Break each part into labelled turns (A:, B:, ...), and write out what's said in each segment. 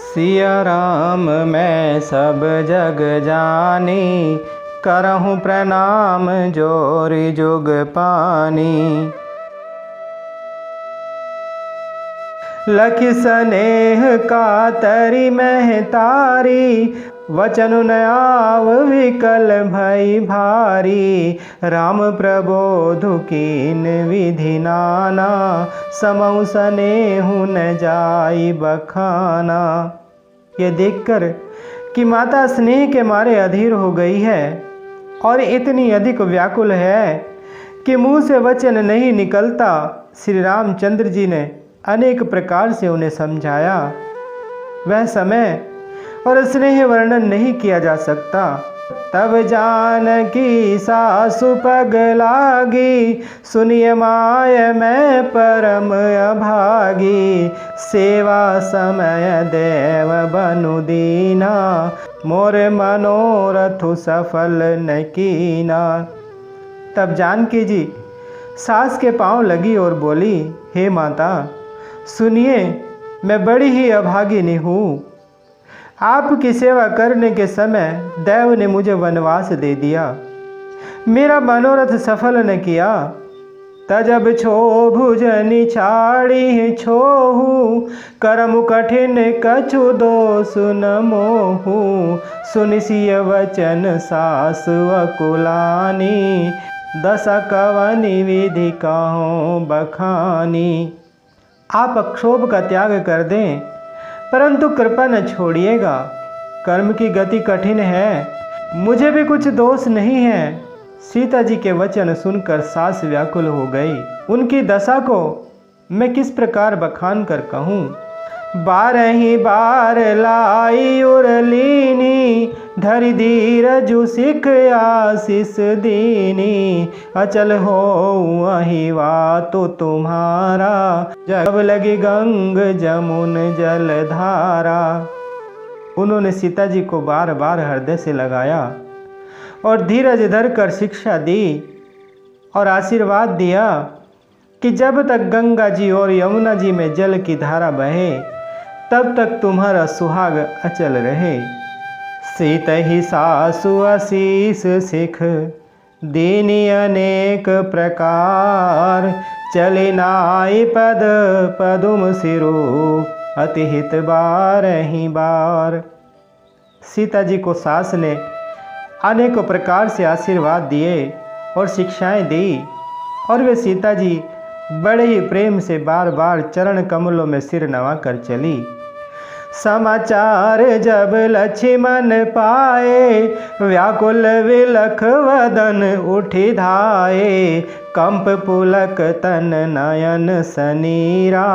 A: सिया राम मैं सब जग जानी, करहूँ प्रणाम जोरि जुग पानी। लखि स्नेह कातरि महतारी, वचन न आव विकल भई भारी। राम प्रबोधु कीन विधि नाना, समउ स्नेहु न जाई बखाना। ये देखकर कि माता स्नेह के मारे अधीर हो गई है और इतनी अधिक व्याकुल है कि मुंह से वचन नहीं निकलता, श्री रामचंद्र जी ने अनेक प्रकार से उन्हें समझाया। वह समय और स्नेह वर्णन नहीं किया जा सकता। तब जानकी सासु पग लागी, सुनिय माय मैं परम अभागी। सेवा समय देव बनु दीना, मोर मनोरथ सफल न कीना। तब जानकी जी सास के पांव लगी और बोली, हे माता सुनिए, मैं बड़ी ही अभागिनी हूँ। आपकी सेवा करने के समय देव ने मुझे वनवास दे दिया, मेरा मनोरथ सफल न किया। तजब छो भुजनि छाड़ी छोहू, करम कठिन कछु दोष न मोहू। सुनि सिय वचन सासु अकुलानी, दशा कवनि विधि कहूँ बखानी। आप अक्षोभ का त्याग कर दें, परंतु कृपा न छोड़िएगा। कर्म की गति कठिन है, मुझे भी कुछ दोष नहीं है। सीता जी के वचन सुनकर सास व्याकुल हो गई। उनकी दशा को मैं किस प्रकार बखान कर कहूँ। 12 बार लाई उरलीनी, धरि धीरजु सिख आशीष दीनी। अचल हो वही वातो तुम्हारा, जब लगी गंग जमुन जलधारा। उन्होंने सीता जी को बार बार हृदय से लगाया और धीरज धर कर शिक्षा दी और आशीर्वाद दिया कि जब तक गंगा जी और यमुना जी में जल की धारा बहे, तब तक तुम्हारा सुहाग अचल रहे। सीत ही सासु आशीष सिख दीनी अनेक प्रकार। चले नाई पद पदुम सिरो, अति हित बारहि बार। सीता जी को सास ने अनेकों प्रकार से आशीर्वाद दिए और शिक्षाएं दी और वे सीता जी बड़े ही प्रेम से बार बार चरण कमलों में सिर नवा कर चली। समाचार जब लक्ष्मण पाए, व्याकुल विलख वदन उठि धाये। कंप पुलक तन नयन सनीरा,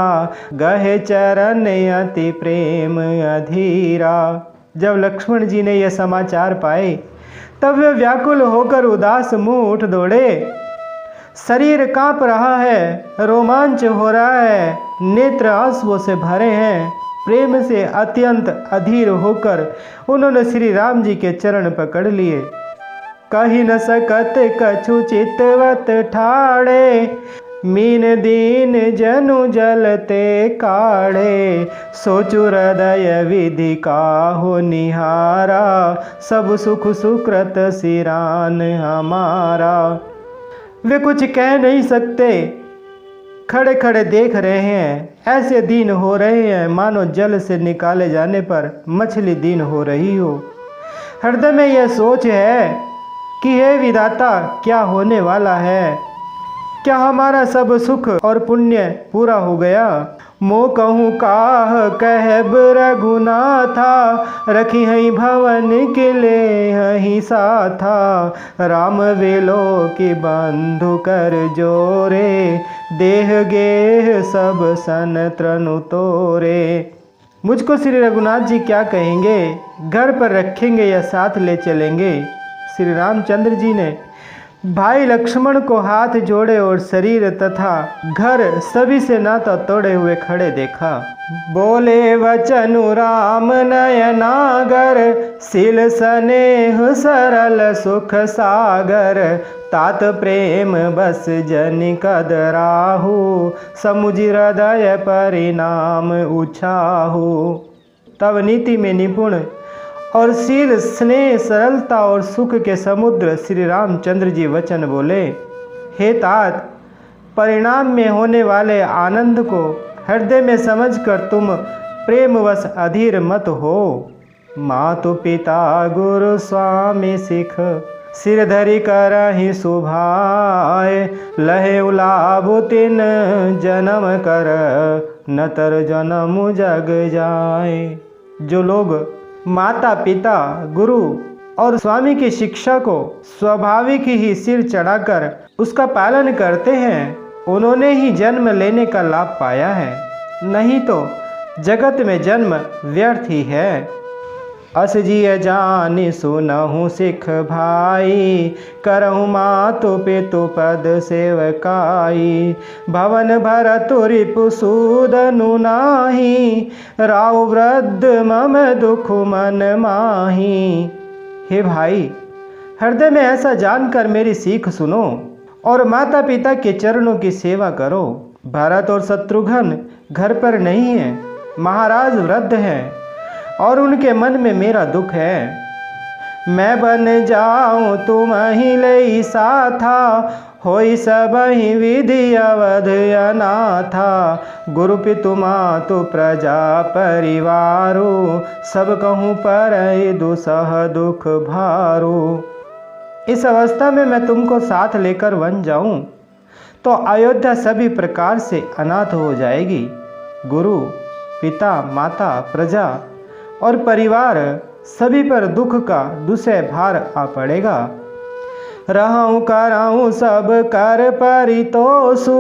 A: गहे चरण अति प्रेम अधीरा। जब लक्ष्मण जी ने यह समाचार पाए, तब वे व्याकुल होकर उदास मुंह उठ दौड़े। शरीर कांप रहा है, रोमांच हो रहा है, नेत्र आंसुओं से भरे हैं। प्रेम से अत्यंत अधीर होकर उन्होंने श्री राम जी के चरण पकड़ लिए। कही न सकत कछु चितवत ठाड़े, मीन दीन जनु जलते काढ़े। सोचु हृदय विधि काहु निहारा, सब सुख सुकृत सिरान हमारा। वे कुछ कह नहीं सकते, खड़े खड़े देख रहे हैं। ऐसे दीन हो रहे हैं मानो जल से निकाले जाने पर मछली दीन हो रही हो। हृदय में यह सोच है कि हे विधाता, क्या होने वाला है? क्या हमारा सब सुख और पुण्य पूरा हो गया? मो कहूँ काह कहब रघुनाथा, रखी हई भवन किले हई साथा। राम वेलो की बंधु कर जोरे, देह गेह सब सन त्रनु तोरे। मुझको श्री रघुनाथ जी क्या कहेंगे? घर पर रखेंगे या साथ ले चलेंगे? श्री रामचंद्र जी ने भाई लक्ष्मण को हाथ जोड़े और शरीर तथा घर सभी से नाता तोड़े हुए खड़े देखा। बोले वचनु राम नयनागर, सिल स्नेह सरल सुख सागर। तात प्रेम बस जनि कदराहु, समुझ हृदय परिणाम उछाहु। तब नीति में निपुण और शील, स्नेह, सरलता और सुख के समुद्र श्री रामचंद्र जी वचन बोले। हे तात, परिणाम में होने वाले आनंद को हृदय में समझकर तुम प्रेमवश अधीर मत हो। मातु पिता गुरु स्वामी सिख, सिर धरि करहि सुभाय। लहे उलाबु तिन जन्म कर, न तर जन्म जग जाए। जो लोग माता पिता, गुरु और स्वामी की शिक्षा को स्वाभाविक ही सिर चढ़ाकर उसका पालन करते हैं, उन्होंने ही जन्म लेने का लाभ पाया है, नहीं तो जगत में जन्म व्यर्थ ही है। अस जिय जानि सुनहु सिख भाई, करहु मातु पितु पद सेवकाई। भवन भरतु रिपु सूदनु नाही, राव वृद्ध मम दुख मन माही। हे भाई, हृदय में ऐसा जानकर मेरी सीख सुनो और माता पिता के चरणों की सेवा करो। भरत और शत्रुघ्न घर पर नहीं है, महाराज वृद्ध हैं और उनके मन में मेरा दुख है। मैं बन जाऊं तुम ही ले साथा, होई सब ही विधि अवध अनाथा। गुरु पितु मातु प्रजा परिवारो, सब कहूँ पर दुसह दुख भारो। इस अवस्था में मैं तुमको साथ लेकर वन जाऊं तो अयोध्या सभी प्रकार से अनाथ हो जाएगी। गुरु, पिता, माता, प्रजा और परिवार सभी पर दुख का दुसह भार आ पड़ेगा। रहूं कराऊं सब कर परितोषु,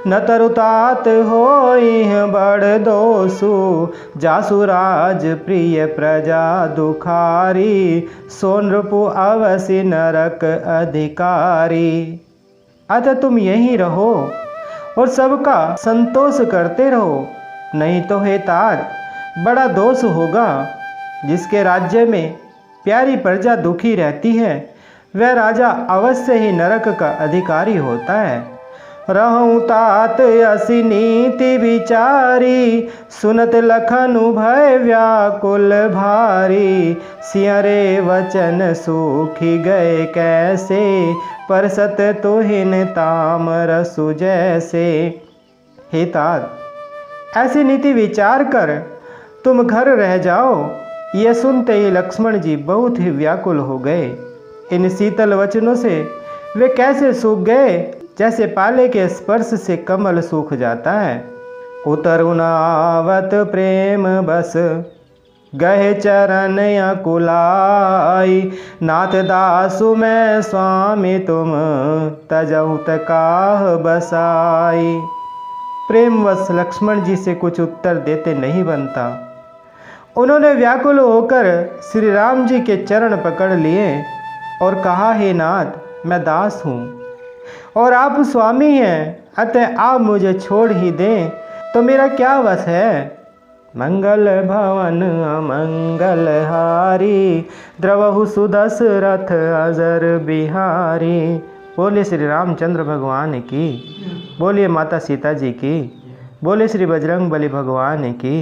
A: न तरुतात होई बड़ दोषु। जासु राज प्रिय प्रजा दुखारी, सोन रूपु अवसि नरक अधिकारी। अतः तुम यहीं रहो और सबका संतोष करते रहो, नहीं तो हे तात, बड़ा दोष होगा। जिसके राज्य में प्यारी प्रजा दुखी रहती है, वह राजा अवश्य ही नरक का अधिकारी होता है। रहूं तात असी नीति विचारी, सुनत लखनु भय व्याकुल भारी। सिंहरे वचन सूखी गए कैसे, परसत तुहिन तामरसु जैसे। हे तात, ऐसी नीति विचार कर तुम घर रह जाओ। यह सुनते ही लक्ष्मण जी बहुत ही व्याकुल हो गए। इन शीतल वचनों से वे कैसे सूख गए, जैसे पाले के स्पर्श से कमल सूख जाता है। उतरु न आवत प्रेम बस, गहे चरण अकुलाई। नाथ दासु मैं स्वामी तुम, तजहु काह बसाई। प्रेमवश लक्ष्मण जी से कुछ उत्तर देते नहीं बनता। उन्होंने व्याकुल होकर श्री राम जी के चरण पकड़ लिए और कहा, हे नाथ, मैं दास हूँ और आप स्वामी हैं, अतः आप मुझे छोड़ ही दें तो मेरा क्या वश है। मंगल भवन अमंगल हारी, द्रवहु सुदशरथ अजर बिहारी। बोले श्री रामचंद्र भगवान की, बोलिए माता सीता जी की, बोले श्री बजरंग बली भगवान की।